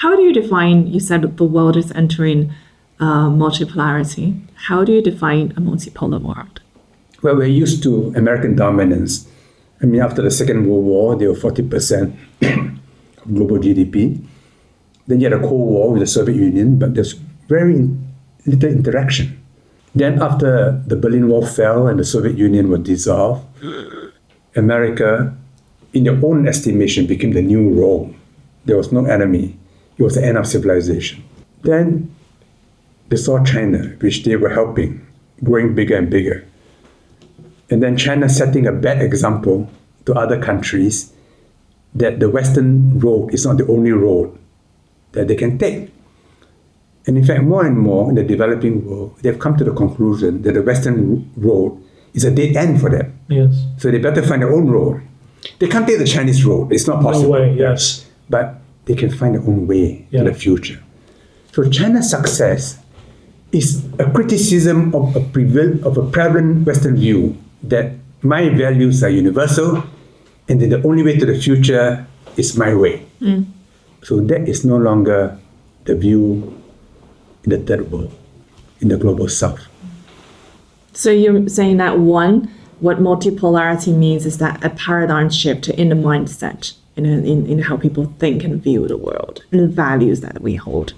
How do you define, you said the world is entering multipolarity. How do you define a multipolar world? Well, we're used to American dominance. I mean, after the Second World War, they were 40% of global GDP. Then you had a Cold War with the Soviet Union, but there's very little interaction. Then after the Berlin Wall fell and the Soviet Union was dissolved, America, in their own estimation, became the new Rome. There was no enemy. It was the end of civilization. Then they saw China, which they were helping, growing bigger and bigger. And then China setting a bad example to other countries that the Western road is not the only road that they can take. And in fact, more and more in the developing world, they've come to the conclusion that the Western road is a dead end for them. Yes. So they better find their own road. They can't take the Chinese road. It's not possible. No way, yes. But they can find their own way to the future. So China's success is a criticism of a prevalent Western view that my values are universal and that the only way to the future is my way. So that is no longer the view in the third world, in the global south. So you're saying that one, what multipolarity means is that a paradigm shift in the mindset, in how people think and view the world, and the values that we hold.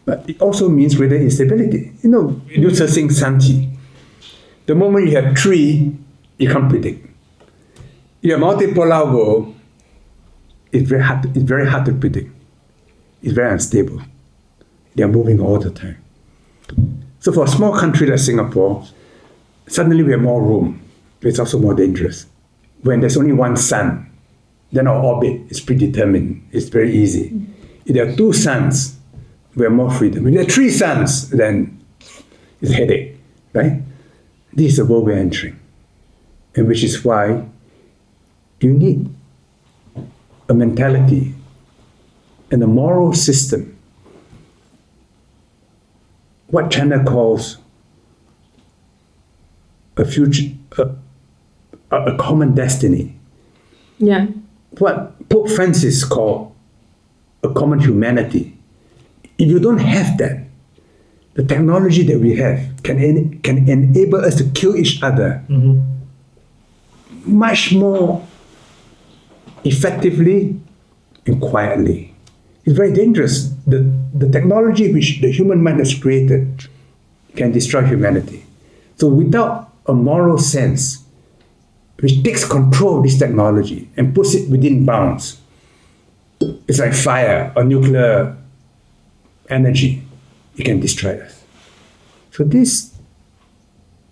But it also means greater instability. You know, Luther sings Santi. The moment you have three, you can't predict. In a multipolar world, it's very hard to predict. It's very unstable. They are moving all the time. So for a small country like Singapore, suddenly we have more room. It's also more dangerous. When there's only one sun, then our orbit is predetermined. It's very easy. If there are two suns, we have more freedom. If there are three suns, then it's a headache, right? This is the world we're entering. And which is why you need a mentality and a moral system, what China calls a future, a common destiny. Yeah. What Pope Francis called a common humanity. If you don't have that, the technology that we have can enable us to kill each other much more effectively and quietly. It's very dangerous. The technology which the human mind has created can destroy humanity. So without a moral sense, which takes control of this technology and puts it within bounds, it's like fire or nuclear energy. It can destroy us. So this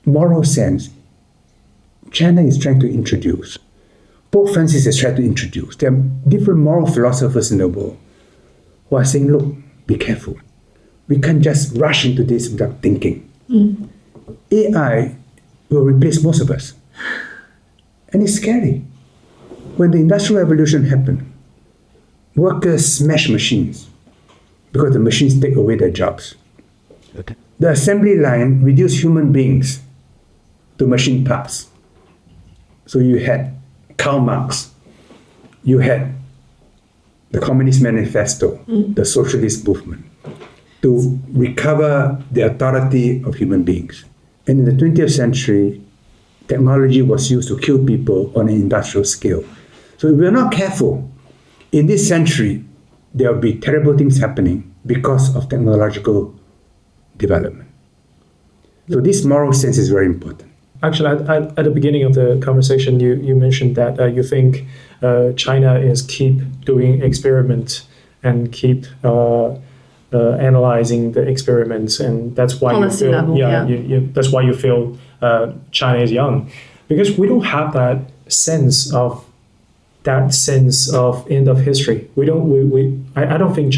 moral sense, China is trying to introduce. Pope Francis has tried to introduce. There are different moral philosophers in the world who are saying, look, be careful. We can't just rush into this without thinking. AI will replace most of us. And it's scary. When the Industrial Revolution happened, workers smashed machines because the machines take away their jobs. Okay. The assembly line reduced human beings to machine parts. So you had Karl Marx, you had the Communist Manifesto, the socialist movement, to recover the authority of human beings. And in the 20th century, technology was used to kill people on an industrial scale. So if we're not careful, in this century, there will be terrible things happening because of technological development. So this moral sense is very important. Actually, at the beginning of the conversation, you mentioned that you think China is keep doing experiments and keep analyzing the experiments, and that's why Policy you feel level, that's why you feel China is young, because we don't have that sense of end of history. I don't think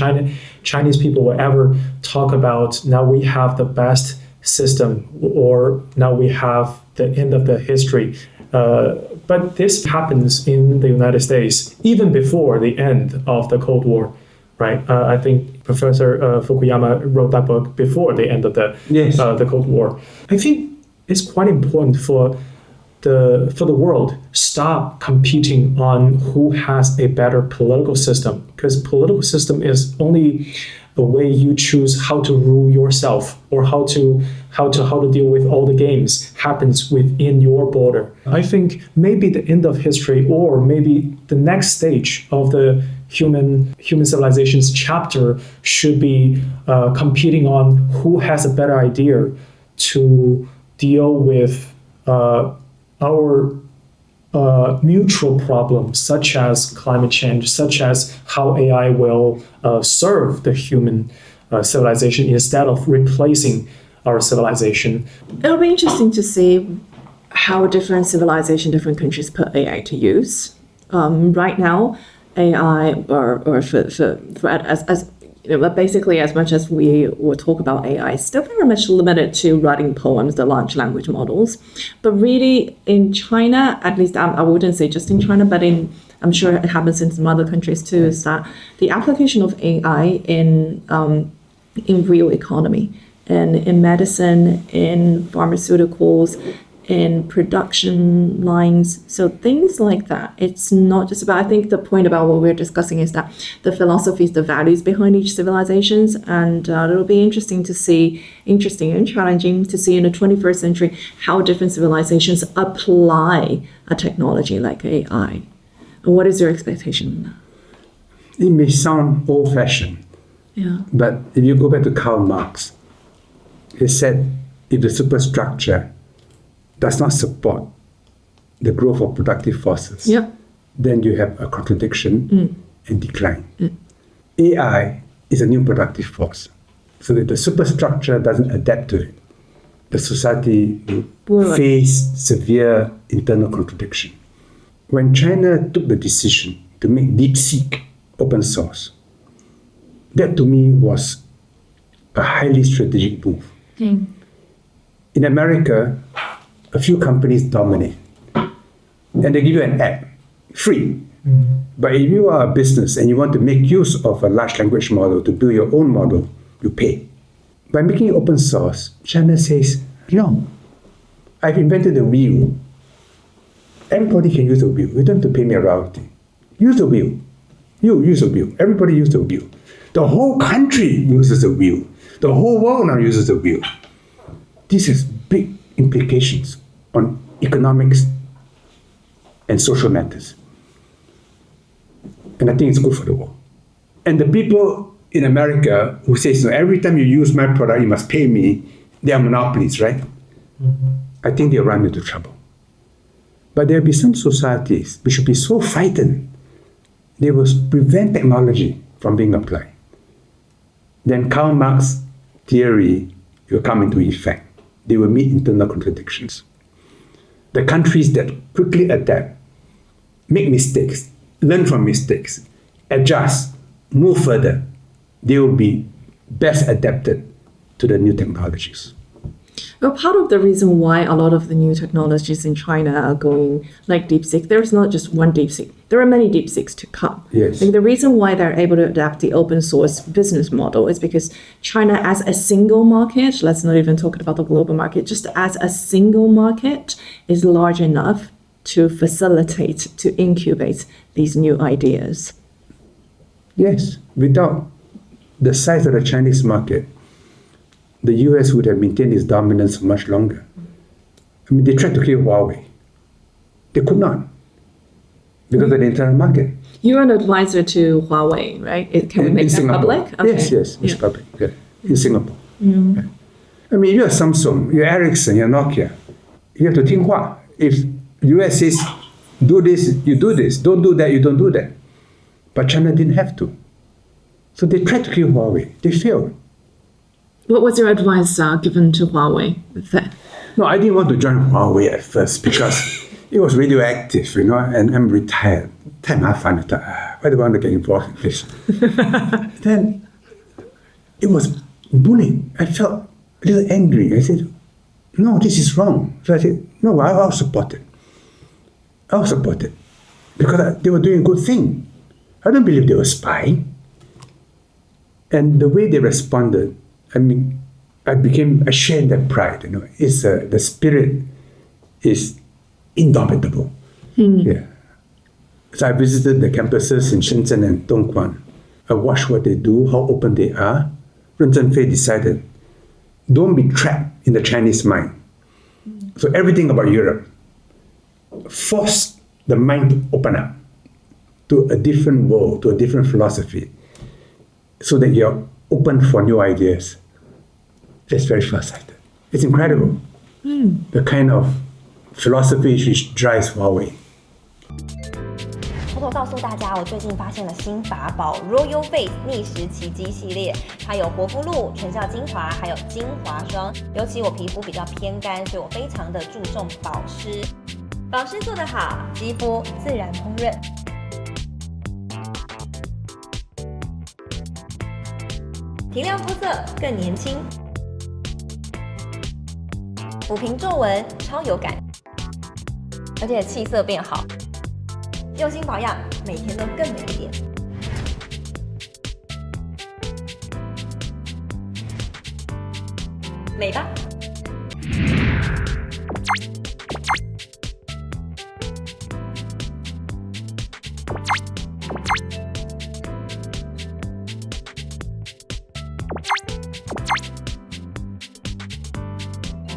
Chinese people will ever talk about now we have the best system or now we have the end of the history. But this happens in the United States even before the end of the Cold War, right? I think Professor Fukuyama wrote that book before the end of the Cold War. I think it's quite important for for the world stop competing on who has a better political system, because political system is only the way you choose how to rule yourself or how to deal with all the games happens within your border. I think maybe the end of history, or maybe the next stage of the human civilization's chapter should be competing on who has a better idea to deal with our mutual problems, such as climate change, such as how AI will serve the human civilization instead of replacing our civilization. It'll be interesting to see how different civilizations, different countries put AI to use. Right now, AI, basically, as much as we will talk about AI, it's still very much limited to writing poems, the large language models. But really, in China, at least I wouldn't say just in China, but I'm sure it happens in some other countries too, is that the application of AI in real economy and in medicine, in pharmaceuticals, in production lines, so things like that. It's not just about, I think the point about what we're discussing is that the philosophies, the values behind each civilizations, and it'll be interesting and challenging to see in the 21st century how different civilizations apply a technology like AI. What is your expectation? It may sound old-fashioned, but if you go back to Karl Marx, he said if the superstructure does not support the growth of productive forces, then you have a contradiction and decline. AI is a new productive force. So if the superstructure doesn't adapt to it, the society will face severe internal contradiction. When China took the decision to make DeepSeek open source, that to me was a highly strategic move. In America, a few companies dominate, and they give you an app, free. But if you are a business and you want to make use of a large language model to build your own model, you pay. By making it open source, China says, no, I've invented the wheel. Everybody can use the wheel. You don't have to pay me a royalty. Use the wheel. You use the wheel. Everybody use the wheel. The whole country uses the wheel. The whole world now uses the wheel. This has big implications on economics and social matters. And I think it's good for the world. And the people in America who say, so every time you use my product, you must pay me, they are monopolies, right? I think they'll run into trouble. But there'll be some societies which should be so frightened, they will prevent technology from being applied. Then Karl Marx's theory will come into effect. They will meet internal contradictions. The countries that quickly adapt, make mistakes, learn from mistakes, adjust, move further, they will be best adapted to the new technologies. Well, part of the reason why a lot of the new technologies in China are going like DeepSeek, there's not just one DeepSeek. There are many DeepSeeks to come. Yes. Like the reason why they're able to adapt the open source business model is because China as a single market, let's not even talk about the global market, just as a single market is large enough to facilitate, to incubate these new ideas. Yes, without the size of the Chinese market, the US would have maintained its dominance much longer. I mean, they tried to kill Huawei. They could not, because of the internal market. You're an advisor to Huawei, right? Can we make that public? Okay. Yes, it's public, in Singapore. Yeah. I mean, you're Samsung, you're Ericsson, you're Nokia. You have to think what? If US says, do this, you do this. Don't do that, you don't do that. But China didn't have to. So they tried to kill Huawei. They failed. What was your advice given to Huawei with that? No, I didn't want to join Huawei at first because it was radioactive, and I'm retired. Why do I want to get involved in this? Then it was bullying. I felt a little angry. I said, no, this is wrong. So I said, no, I'll support it. I'll support it because they were doing a good thing. I don't believe they were spying. And the way they responded, I mean, I share that pride. It's the spirit is indomitable. Yeah. So I visited the campuses in Shenzhen and Dongguan. I watched what they do, how open they are. Ren Zhenfei decided, don't be trapped in the Chinese mind. So everything about Europe, force the mind to open up to a different world, to a different philosophy, so that you're open for new ideas. That's very far-sighted. It's incredible, the kind of philosophy which drives Huawei. 偷偷告诉大家，我最近发现了新法宝 Royal Face 逆时奇迹系列，它有活肤露、全效精华，还有精华霜。尤其我皮肤比较偏干，所以我非常的注重保湿。保湿做得好，肌肤自然烹润。提亮肤色更年轻，抚平皱纹超有感，而且气色变好。用心保养，每天都更美一点。美吧！